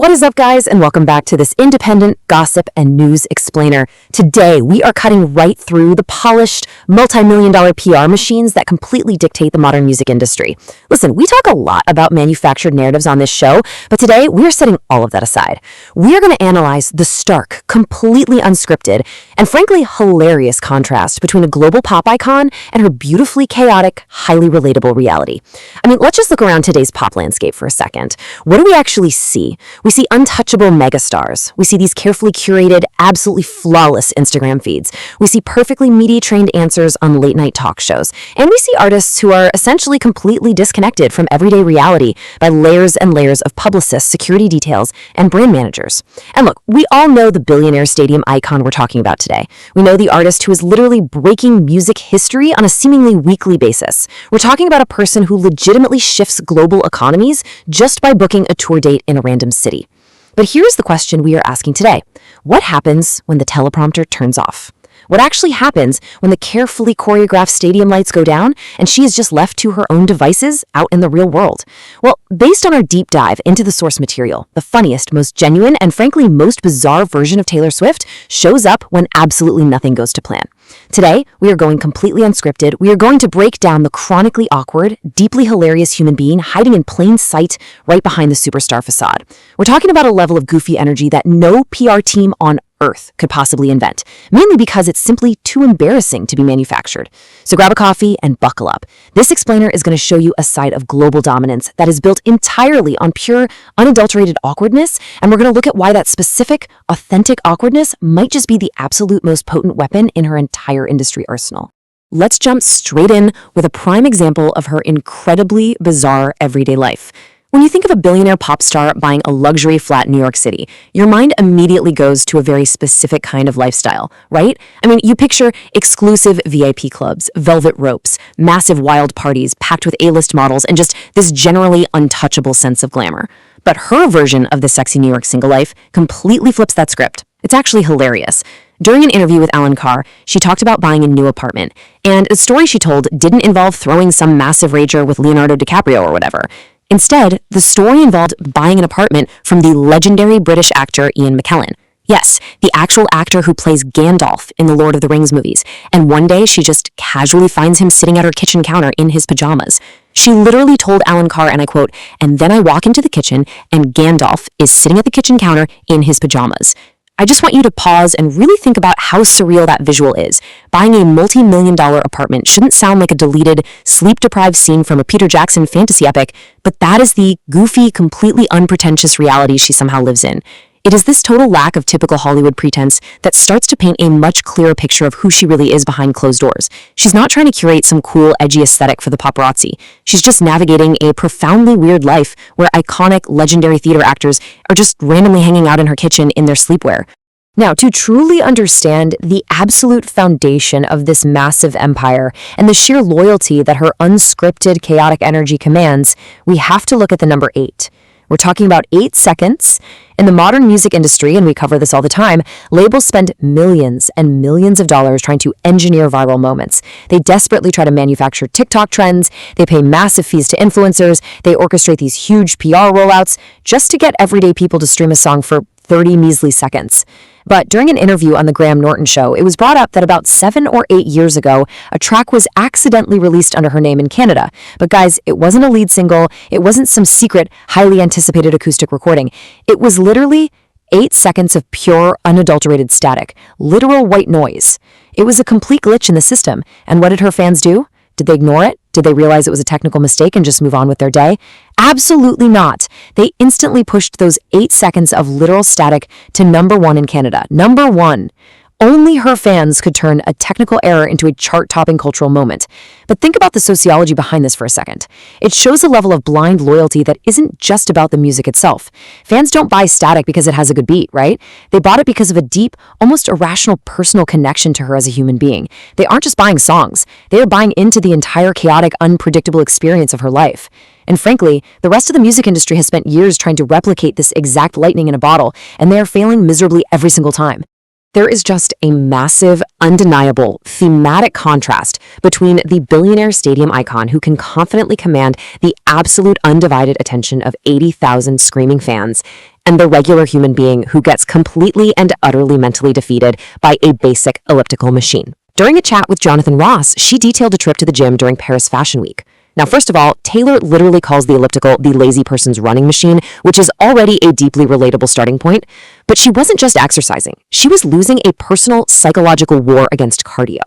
What is up, guys, and welcome back to this independent gossip and news explainer. Today, we are cutting right through the polished, multi-million-dollar PR machines that completely dictate the modern music industry. Listen, we talk a lot about manufactured narratives on this show, but today, we are setting all of that aside. We are going to analyze the stark, completely unscripted, and frankly hilarious contrast between a global pop icon and her beautifully chaotic, highly relatable reality. I mean, let's just look around today's pop landscape for a second. What do we actually see? We see untouchable megastars. We see these carefully curated, absolutely flawless Instagram feeds. We see perfectly media-trained answers on late-night talk shows. And we see artists who are essentially completely disconnected from everyday reality by layers and layers of publicists, security details, and brand managers. And look, we all know the billionaire stadium icon we're talking about today. We know the artist who is literally breaking music history on a seemingly weekly basis. We're talking about a person who legitimately shifts global economies just by booking a tour date in a random city. But here's the question we are asking today. What happens when the teleprompter turns off? What actually happens when the carefully choreographed stadium lights go down and she is just left to her own devices out in the real world? Well, based on our deep dive into the source material, the funniest, most genuine, and frankly most bizarre version of Taylor Swift shows up when absolutely nothing goes to plan. Today, we are going completely unscripted. We are going to break down the chronically awkward, deeply hilarious human being hiding in plain sight right behind the superstar facade. We're talking about a level of goofy energy that no PR team on Earth could possibly invent, mainly because it's simply too embarrassing to be manufactured. So grab a coffee and buckle up. This explainer is going to show you a side of global dominance that is built entirely on pure, unadulterated awkwardness, and we're going to look at why that specific, authentic awkwardness might just be the absolute most potent weapon in her entire industry arsenal. Let's jump straight in with a prime example of her incredibly bizarre everyday life. When you think of a billionaire pop star buying a luxury flat in New York City, your mind immediately goes to a very specific kind of lifestyle, right? I mean, you picture exclusive VIP clubs, velvet ropes, massive wild parties packed with A-list models, and just this generally untouchable sense of glamour. But her version of the sexy New York single life completely flips that script. It's actually hilarious. During an interview with Ellen Carr, she talked about buying a new apartment, and the story she told didn't involve throwing some massive rager with Leonardo DiCaprio or whatever. Instead, the story involved buying an apartment from the legendary British actor Ian McKellen. Yes, the actual actor who plays Gandalf in the Lord of the Rings movies. And one day, she just casually finds him sitting at her kitchen counter in his pajamas. She literally told Ellen Carr, and I quote, "And then I walk into the kitchen, and Gandalf is sitting at the kitchen counter in his pajamas." I just want you to pause and really think about how surreal that visual is. Buying a multi-million-dollar apartment shouldn't sound like a deleted, sleep-deprived scene from a Peter Jackson fantasy epic, but that is the goofy, completely unpretentious reality she somehow lives in. It is this total lack of typical Hollywood pretense that starts to paint a much clearer picture of who she really is behind closed doors. She's not trying to curate some cool, edgy aesthetic for the paparazzi. She's just navigating a profoundly weird life where iconic, legendary theater actors are just randomly hanging out in her kitchen in their sleepwear. Now, to truly understand the absolute foundation of this massive empire and the sheer loyalty that her unscripted, chaotic energy commands, we have to look at the number 8. We're talking about 8 seconds. In the modern music industry, and we cover this all the time, labels spend millions and millions of dollars trying to engineer viral moments. They desperately try to manufacture TikTok trends, they pay massive fees to influencers, they orchestrate these huge PR rollouts just to get everyday people to stream a song for 30 measly seconds. But during an interview on the Graham Norton show, it was brought up that about 7 or 8 years ago, a track was accidentally released under her name in Canada. But guys, it wasn't a lead single, it wasn't some secret, highly anticipated acoustic recording. It was literally 8 seconds of pure, unadulterated static, literal white noise. It was a complete glitch in the system. And what did her fans do? Did they ignore it? Did they realize it was a technical mistake and just move on with their day? Absolutely not. They instantly pushed those 8 seconds of literal static to number 1 in Canada. Number 1. Only her fans could turn a technical error into a chart-topping cultural moment. But think about the sociology behind this for a second. It shows a level of blind loyalty that isn't just about the music itself. Fans don't buy static because it has a good beat, right? They bought it because of a deep, almost irrational personal connection to her as a human being. They aren't just buying songs. They are buying into the entire chaotic, unpredictable experience of her life. And frankly, the rest of the music industry has spent years trying to replicate this exact lightning in a bottle, and they are failing miserably every single time. There is just a massive, undeniable, thematic contrast between the billionaire stadium icon who can confidently command the absolute undivided attention of 80,000 screaming fans and the regular human being who gets completely and utterly mentally defeated by a basic elliptical machine. During a chat with Jonathan Ross, she detailed a trip to the gym during Paris Fashion Week. Now, first of all, Taylor literally calls the elliptical the lazy person's running machine, which is already a deeply relatable starting point. But she wasn't just exercising. She was losing a personal psychological war against cardio.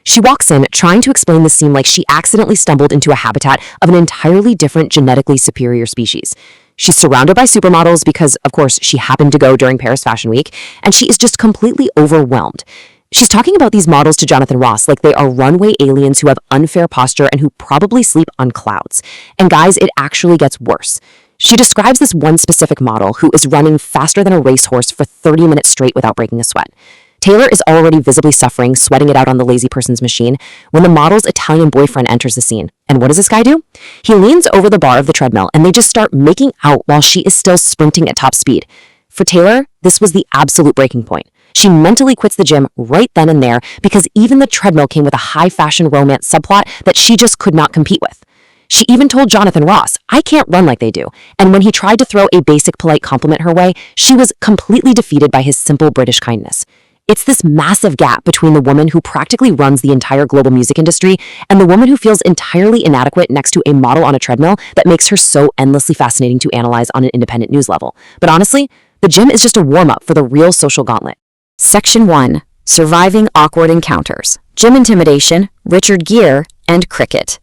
She walks in trying to explain the scene like she accidentally stumbled into a habitat of an entirely different genetically superior species. She's surrounded by supermodels because, of course, she happened to go during Paris Fashion Week, and she is just completely overwhelmed. She's talking about these models to Jonathan Ross like they are runway aliens who have unfair posture and who probably sleep on clouds. And guys, it actually gets worse. She describes this one specific model who is running faster than a racehorse for 30 minutes straight without breaking a sweat. Taylor is already visibly suffering, sweating it out on the lazy person's machine, when the model's Italian boyfriend enters the scene. And what does this guy do? He leans over the bar of the treadmill and they just start making out while she is still sprinting at top speed. For Taylor, this was the absolute breaking point. She mentally quits the gym right then and there because even the treadmill came with a high fashion romance subplot that she just could not compete with. She even told Jonathan Ross, "I can't run like they do." And when he tried to throw a basic polite compliment her way, she was completely defeated by his simple British kindness. It's this massive gap between the woman who practically runs the entire global music industry and the woman who feels entirely inadequate next to a model on a treadmill that makes her so endlessly fascinating to analyze on an independent news level. But honestly, the gym is just a warm-up for the real social gauntlet. Section 1. Surviving Awkward Encounters. Gym Intimidation, Richard Gere, and Cricket.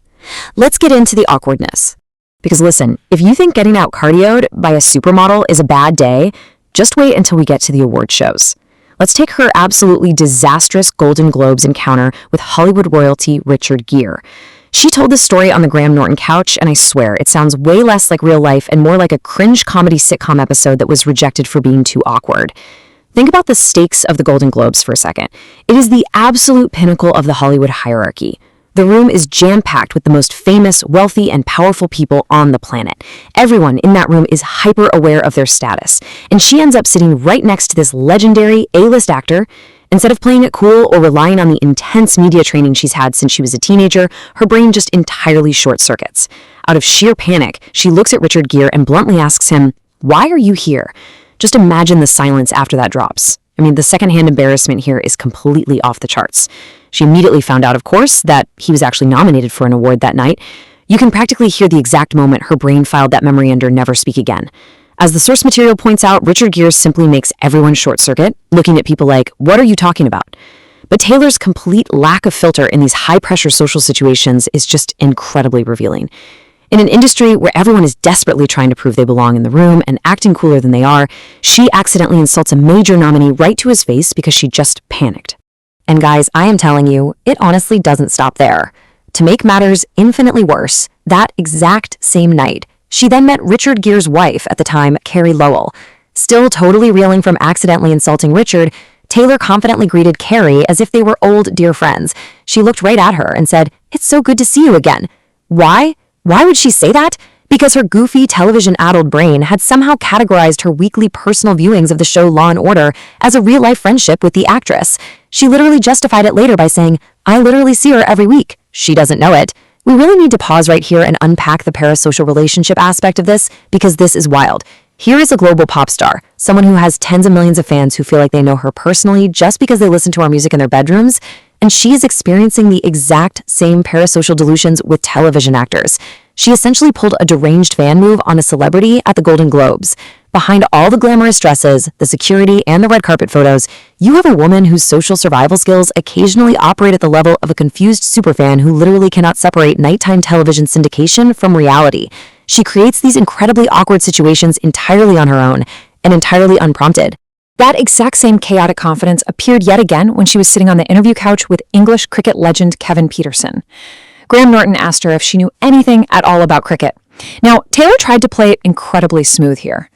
Let's get into the awkwardness. Because listen, if you think getting out cardioed by a supermodel is a bad day, just wait until we get to the award shows. Let's take her absolutely disastrous Golden Globes encounter with Hollywood royalty Richard Gere. She told this story on the Graham Norton couch, and I swear, it sounds way less like real life and more like a cringe comedy sitcom episode that was rejected for being too awkward. Think about the stakes of the Golden Globes for a second. It is the absolute pinnacle of the Hollywood hierarchy. The room is jam-packed with the most famous, wealthy, and powerful people on the planet. Everyone in that room is hyper-aware of their status, and she ends up sitting right next to this legendary A-list actor. Instead of playing it cool or relying on the intense media training she's had since she was a teenager, her brain just entirely short-circuits. Out of sheer panic, she looks at Richard Gere and bluntly asks him, "Why are you here?" Just imagine the silence after that drops. I mean, the secondhand embarrassment here is completely off the charts. She immediately found out, of course, that he was actually nominated for an award that night. You can practically hear the exact moment her brain filed that memory under Never Speak Again. As the source material points out, Richard Gere simply makes everyone short-circuit, looking at people like, "What are you talking about?" But Taylor's complete lack of filter in these high-pressure social situations is just incredibly revealing. In an industry where everyone is desperately trying to prove they belong in the room and acting cooler than they are, she accidentally insults a major nominee right to his face because she just panicked. And guys, I am telling you, it honestly doesn't stop there. To make matters infinitely worse, that exact same night, she then met Richard Gere's wife at the time, Carrie Lowell. Still totally reeling from accidentally insulting Richard, Taylor confidently greeted Carrie as if they were old, dear friends. She looked right at her and said, "It's so good to see you again." Why? Why would she say that? Because her goofy, television-addled brain had somehow categorized her weekly personal viewings of the show Law & Order as a real-life friendship with the actress. She literally justified it later by saying, "I literally see her every week." She doesn't know it. We really need to pause right here and unpack the parasocial relationship aspect of this, because this is wild. Here is a global pop star, someone who has tens of millions of fans who feel like they know her personally just because they listen to our music in their bedrooms, and she is experiencing the exact same parasocial delusions with television actors. She essentially pulled a deranged fan move on a celebrity at the Golden Globes. Behind all the glamorous dresses, the security, and the red carpet photos, you have a woman whose social survival skills occasionally operate at the level of a confused superfan who literally cannot separate nighttime television syndication from reality. She creates these incredibly awkward situations entirely on her own and entirely unprompted. That exact same chaotic confidence appeared yet again when she was sitting on the interview couch with English cricket legend Kevin Peterson. Graham Norton asked her if she knew anything at all about cricket. Now, Taylor tried to play it incredibly smooth here.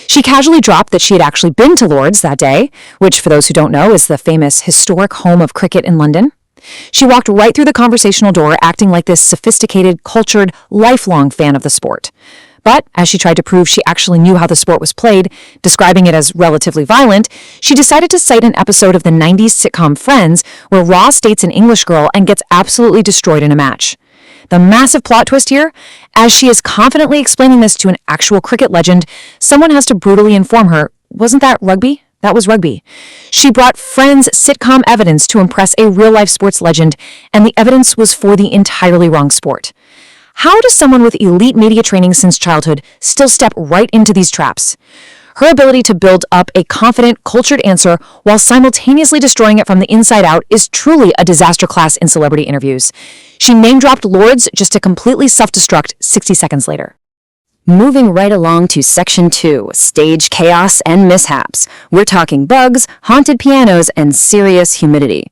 She casually dropped that she had actually been to Lord's that day, which, for those who don't know, is the famous historic home of cricket in London. She walked right through the conversational door, acting like this sophisticated, cultured, lifelong fan of the sport. But as she tried to prove she actually knew how the sport was played, describing it as relatively violent, she decided to cite an episode of the 90s sitcom Friends, where Ross dates an English girl and gets absolutely destroyed in a match. The massive plot twist here? As she is confidently explaining this to an actual cricket legend, someone has to brutally inform her, wasn't that rugby? That was rugby. She brought Friends sitcom evidence to impress a real-life sports legend, and the evidence was for the entirely wrong sport. How does someone with elite media training since childhood still step right into these traps? Her ability to build up a confident, cultured answer while simultaneously destroying it from the inside out is truly a disaster class in celebrity interviews. She name-dropped Lords just to completely self-destruct 60 seconds later. Moving right along to Section 2, Stage Chaos and Mishaps. We're talking bugs, haunted pianos, and serious humidity.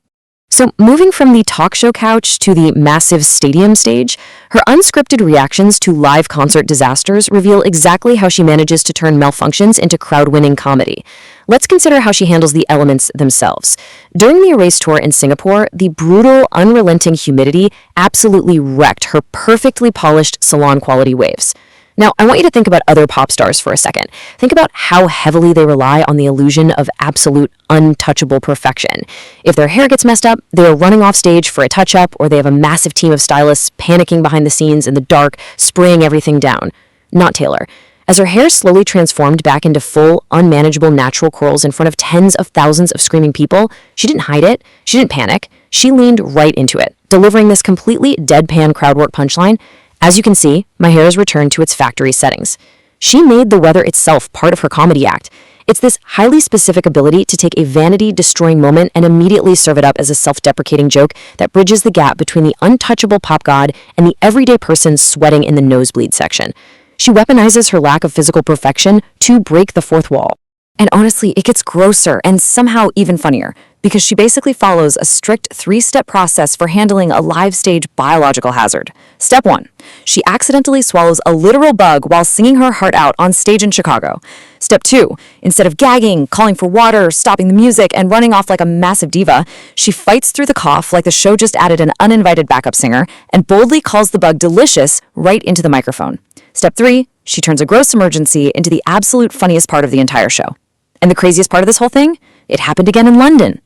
So moving from the talk show couch to the massive stadium stage, her unscripted reactions to live concert disasters reveal exactly how she manages to turn malfunctions into crowd-winning comedy. Let's consider how she handles the elements themselves. During the Erase tour in Singapore, the brutal, unrelenting humidity absolutely wrecked her perfectly polished salon-quality waves. Now, I want you to think about other pop stars for a second. Think about how heavily they rely on the illusion of absolute, untouchable perfection. If their hair gets messed up, they are running off stage for a touch-up, or they have a massive team of stylists panicking behind the scenes in the dark, spraying everything down. Not Taylor. As her hair slowly transformed back into full, unmanageable natural curls in front of tens of thousands of screaming people, she didn't hide it, she didn't panic, she leaned right into it, delivering this completely deadpan crowd-work punchline. As you can see, my hair has returned to its factory settings. She made the weather itself part of her comedy act. It's this highly specific ability to take a vanity-destroying moment and immediately serve it up as a self-deprecating joke that bridges the gap between the untouchable pop god and the everyday person sweating in the nosebleed section. She weaponizes her lack of physical perfection to break the fourth wall. And honestly, it gets grosser and somehow even funnier, because she basically follows a strict 3-step process for handling a live stage biological hazard. Step 1. She accidentally swallows a literal bug while singing her heart out on stage in Chicago. Step 2. Instead of gagging, calling for water, stopping the music, and running off like a massive diva, she fights through the cough like the show just added an uninvited backup singer and boldly calls the bug delicious right into the microphone. Step 3. She turns a gross emergency into the absolute funniest part of the entire show. And the craziest part of this whole thing? It happened again in London.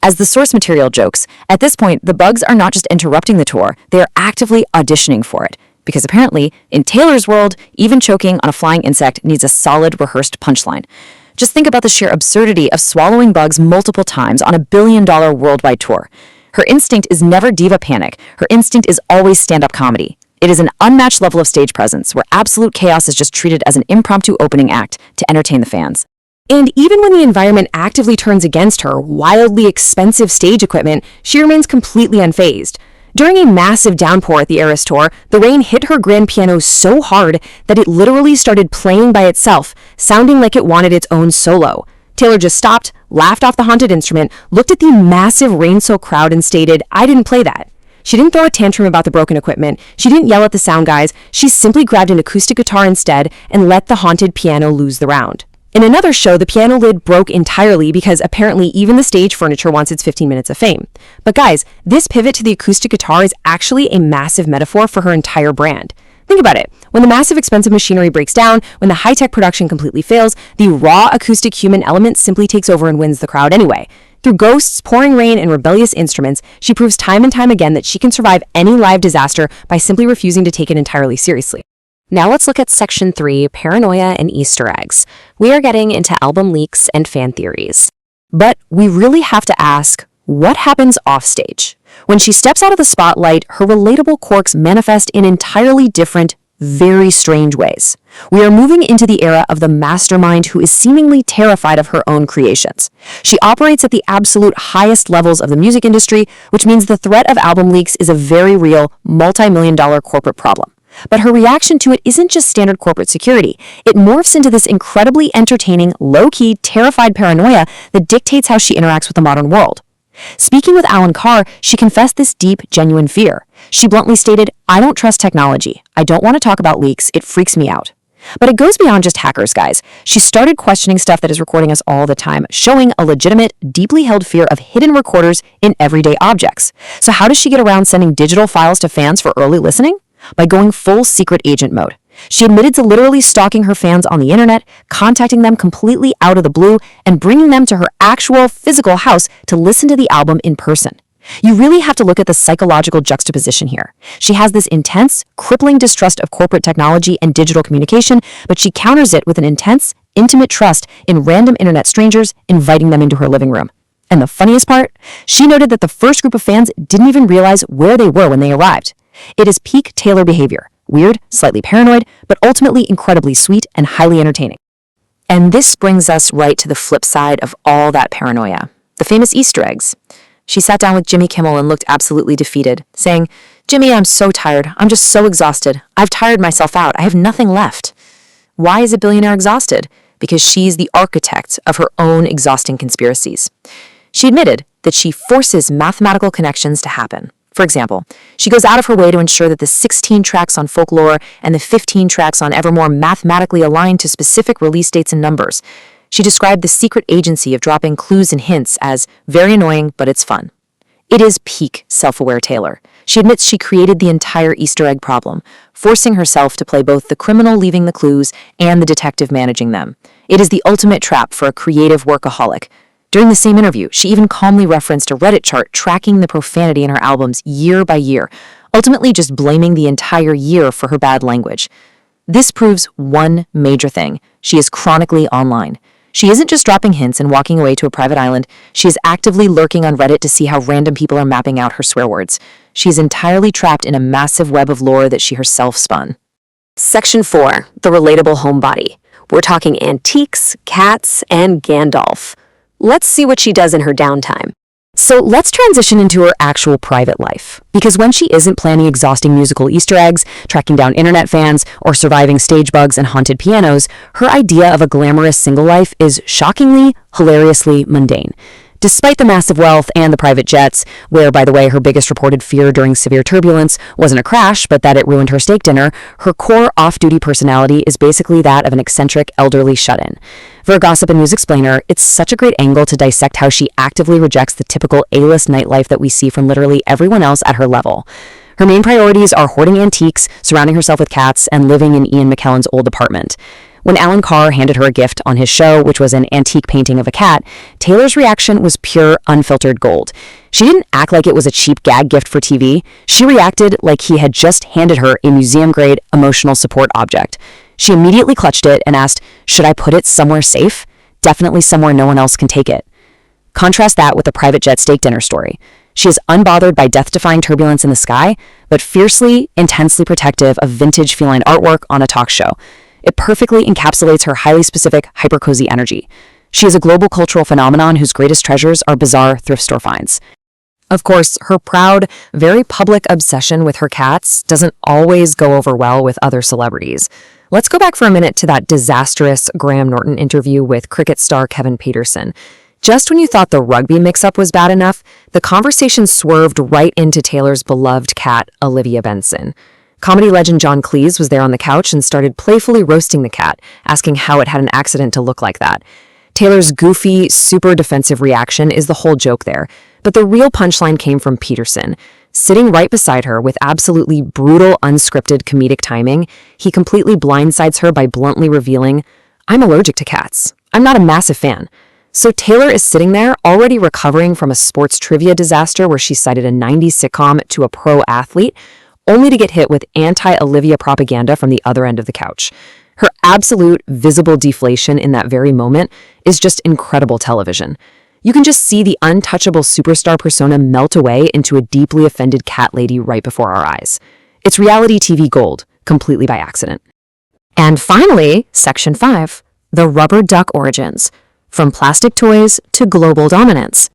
As the source material jokes, at this point, the bugs are not just interrupting the tour, they are actively auditioning for it. Because apparently, in Taylor's world, even choking on a flying insect needs a solid, rehearsed punchline. Just think about the sheer absurdity of swallowing bugs multiple times on a billion-dollar worldwide tour. Her instinct is never diva panic. Her instinct is always stand-up comedy. It is an unmatched level of stage presence where absolute chaos is just treated as an impromptu opening act to entertain the fans. And even when the environment actively turns against her wildly expensive stage equipment, she remains completely unfazed. During a massive downpour at the Eras tour, the rain hit her grand piano so hard that it literally started playing by itself, sounding like it wanted its own solo. Taylor just stopped, laughed off the haunted instrument, looked at the massive rain-soaked crowd and stated, "I didn't play that." She didn't throw a tantrum about the broken equipment. She didn't yell at the sound guys. She simply grabbed an acoustic guitar instead and let the haunted piano lose the round. In another show, the piano lid broke entirely because apparently even the stage furniture wants its 15 minutes of fame. But guys, this pivot to the acoustic guitar is actually a massive metaphor for her entire brand. Think about it. When the massive expensive machinery breaks down, when the high-tech production completely fails, the raw acoustic human element simply takes over and wins the crowd anyway. Through ghosts, pouring rain, and rebellious instruments, she proves time and time again that she can survive any live disaster by simply refusing to take it entirely seriously. Now let's look at Section 3, Paranoia and Easter Eggs. We are getting into album leaks and fan theories. But we really have to ask, what happens offstage? When she steps out of the spotlight, her relatable quirks manifest in entirely different, very strange ways. We are moving into the era of the mastermind who is seemingly terrified of her own creations. She operates at the absolute highest levels of the music industry, which means the threat of album leaks is a very real, multi-million-dollar corporate problem. But her reaction to it isn't just standard corporate security. It morphs into this incredibly entertaining, low-key, terrified paranoia that dictates how she interacts with the modern world. Speaking with Alan Carr, she confessed this deep, genuine fear. She bluntly stated, "I don't trust technology. I don't want to talk about leaks. It freaks me out." But it goes beyond just hackers, guys. She started questioning stuff that is recording us all the time, showing a legitimate, deeply held fear of hidden recorders in everyday objects. So how does she get around sending digital files to fans for early listening? By going full secret agent mode. She admitted to literally stalking her fans on the internet, contacting them completely out of the blue, and bringing them to her actual physical house to listen to the album in person. You really have to look at the psychological juxtaposition here. She has this intense, crippling distrust of corporate technology and digital communication, but she counters it with an intense, intimate trust in random internet strangers inviting them into her living room. And the funniest part? She noted that the first group of fans didn't even realize where they were when they arrived. It is peak Taylor behavior. Weird, slightly paranoid, but ultimately incredibly sweet and highly entertaining. And this brings us right to the flip side of all that paranoia. The famous Easter eggs. She sat down with Jimmy Kimmel and looked absolutely defeated, saying, "Jimmy, I'm so tired. I'm just so exhausted. I've tired myself out. I have nothing left." Why is a billionaire exhausted? Because she's the architect of her own exhausting conspiracies. She admitted that she forces mathematical connections to happen. For example, she goes out of her way to ensure that the 16 tracks on Folklore and the 15 tracks on Evermore mathematically align to specific release dates and numbers. She described the secret agency of dropping clues and hints as very annoying, but it's fun. It is peak self-aware Taylor. She admits she created the entire Easter egg problem, forcing herself to play both the criminal leaving the clues and the detective managing them. It is the ultimate trap for a creative workaholic. During the same interview, she even calmly referenced a Reddit chart tracking the profanity in her albums year by year, ultimately just blaming the entire year for her bad language. This proves one major thing. She is chronically online. She isn't just dropping hints and walking away to a private island. She is actively lurking on Reddit to see how random people are mapping out her swear words. She is entirely trapped in a massive web of lore that she herself spun. Section 4. The relatable homebody. We're talking antiques, cats, and Gandalf. Let's see what she does in her downtime. So let's transition into her actual private life. Because when she isn't planning exhausting musical Easter eggs, tracking down internet fans, or surviving stage bugs and haunted pianos, her idea of a glamorous single life is shockingly, hilariously mundane. Despite the massive wealth and the private jets, where, by the way, her biggest reported fear during severe turbulence wasn't a crash, but that it ruined her steak dinner, her core off-duty personality is basically that of an eccentric, elderly shut-in. For a Gossip and News Explainer, it's such a great angle to dissect how she actively rejects the typical A-list nightlife that we see from literally everyone else at her level. Her main priorities are hoarding antiques, surrounding herself with cats, and living in Ian McKellen's old apartment. When Alan Carr handed her a gift on his show, which was an antique painting of a cat, Taylor's reaction was pure, unfiltered gold. She didn't act like it was a cheap gag gift for TV. She reacted like he had just handed her a museum-grade emotional support object. She immediately clutched it and asked, "Should I put it somewhere safe? Definitely somewhere no one else can take it." Contrast that with the private jet steak dinner story. She is unbothered by death-defying turbulence in the sky, but fiercely, intensely protective of vintage feline artwork on a talk show. It perfectly encapsulates her highly specific, hyper-cozy energy. She is a global cultural phenomenon whose greatest treasures are bizarre thrift store finds. Of course, her proud, very public obsession with her cats doesn't always go over well with other celebrities. Let's go back for a minute to that disastrous Graham Norton interview with cricket star Kevin Peterson. Just when you thought the rugby mix-up was bad enough, the conversation swerved right into Taylor's beloved cat, Olivia Benson. Comedy legend John Cleese was there on the couch and started playfully roasting the cat, asking how it had an accident to look like that. Taylor's goofy, super defensive reaction is the whole joke there, but the real punchline came from Peterson. Sitting right beside her with absolutely brutal, unscripted comedic timing, he completely blindsides her by bluntly revealing, "I'm allergic to cats. I'm not a massive fan." So Taylor is sitting there, already recovering from a sports trivia disaster where she cited a 90s sitcom to a pro athlete, only to get hit with anti-Olivia propaganda from the other end of the couch. Her absolute visible deflation in that very moment is just incredible television. You can just see the untouchable superstar persona melt away into a deeply offended cat lady right before our eyes. It's reality TV gold, completely by accident. And finally, Section 5, the rubber duck origins, from plastic toys to global dominance.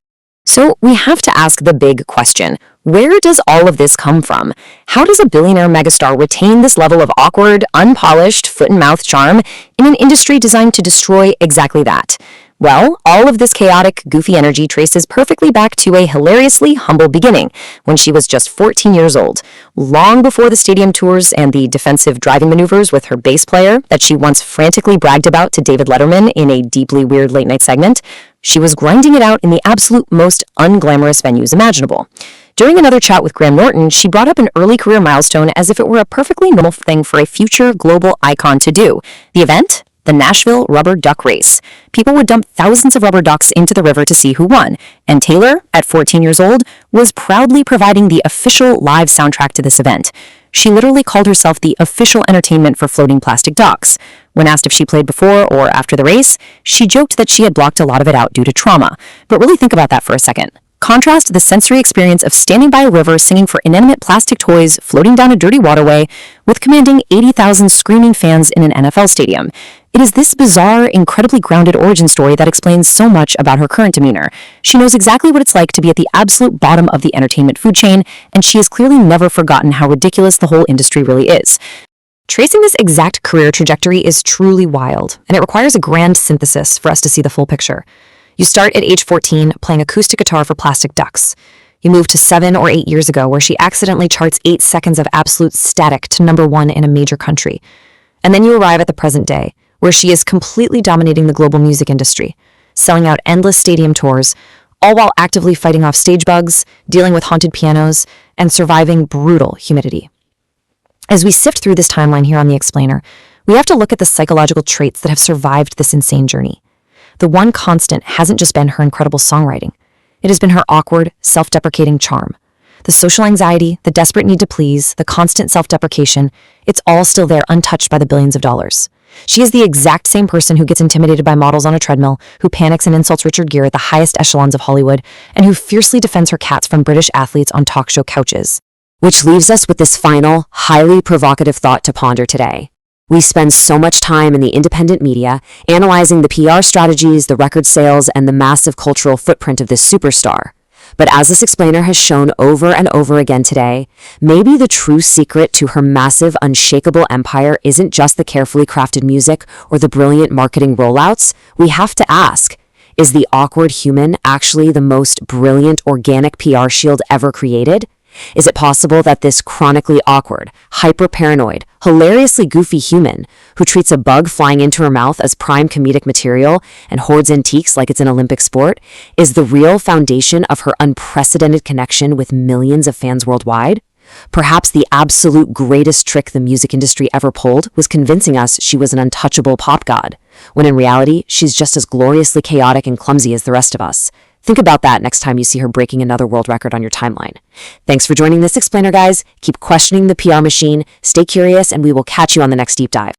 So we have to ask the big question, where does all of this come from? How does a billionaire megastar retain this level of awkward, unpolished, foot-and-mouth charm in an industry designed to destroy exactly that? Well, all of this chaotic, goofy energy traces perfectly back to a hilariously humble beginning when she was just 14 years old, long before the stadium tours and the defensive driving maneuvers with her bass player that she once frantically bragged about to David Letterman in a deeply weird late-night segment. She was grinding it out in the absolute most unglamorous venues imaginable. During another chat with Graham Norton, she brought up an early career milestone as if it were a perfectly normal thing for a future global icon to do. The event? the Nashville Rubber Duck Race. People would dump thousands of rubber ducks into the river to see who won, and Taylor, at 14 years old, was proudly providing the official live soundtrack to this event. She literally called herself the official entertainment for floating plastic ducks. When asked if she played before or after the race, she joked that she had blocked a lot of it out due to trauma. But really think about that for a second. Contrast the sensory experience of standing by a river singing for inanimate plastic toys floating down a dirty waterway with commanding 80,000 screaming fans in an NFL stadium. It is this bizarre, incredibly grounded origin story that explains so much about her current demeanor. She knows exactly what it's like to be at the absolute bottom of the entertainment food chain, and she has clearly never forgotten how ridiculous the whole industry really is. Tracing this exact career trajectory is truly wild, and it requires a grand synthesis for us to see the full picture. You start at age 14 playing acoustic guitar for Plastic Ducks. You move to 7 or 8 years ago where she accidentally charts 8 seconds of absolute static to #1 in a major country. And then you arrive at the present day, where she is completely dominating the global music industry, selling out endless stadium tours, all while actively fighting off stage bugs, dealing with haunted pianos, and surviving brutal humidity. As we sift through this timeline here on The Explainer, we have to look at the psychological traits that have survived this insane journey. The one constant hasn't just been her incredible songwriting. It has been her awkward, self-deprecating charm. The social anxiety, the desperate need to please, the constant self-deprecation, it's all still there untouched by the billions of dollars. She is the exact same person who gets intimidated by models on a treadmill, who panics and insults Richard Gere at the highest echelons of Hollywood, and who fiercely defends her cats from British athletes on talk show couches. Which leaves us with this final, highly provocative thought to ponder today. We spend so much time in the independent media analyzing the PR strategies, the record sales, and the massive cultural footprint of this superstar. But as this explainer has shown over and over again today, maybe the true secret to her massive, unshakable empire isn't just the carefully crafted music or the brilliant marketing rollouts. We have to ask, is the awkward human actually the most brilliant organic PR shield ever created? Is it possible that this chronically awkward, hyper-paranoid, hilariously goofy human who treats a bug flying into her mouth as prime comedic material and hoards antiques like it's an Olympic sport is the real foundation of her unprecedented connection with millions of fans worldwide? Perhaps the absolute greatest trick the music industry ever pulled was convincing us she was an untouchable pop god, when in reality, she's just as gloriously chaotic and clumsy as the rest of us. Think about that next time you see her breaking another world record on your timeline. Thanks for joining this explainer, guys. Keep questioning the PR machine, stay curious, and we will catch you on the next deep dive.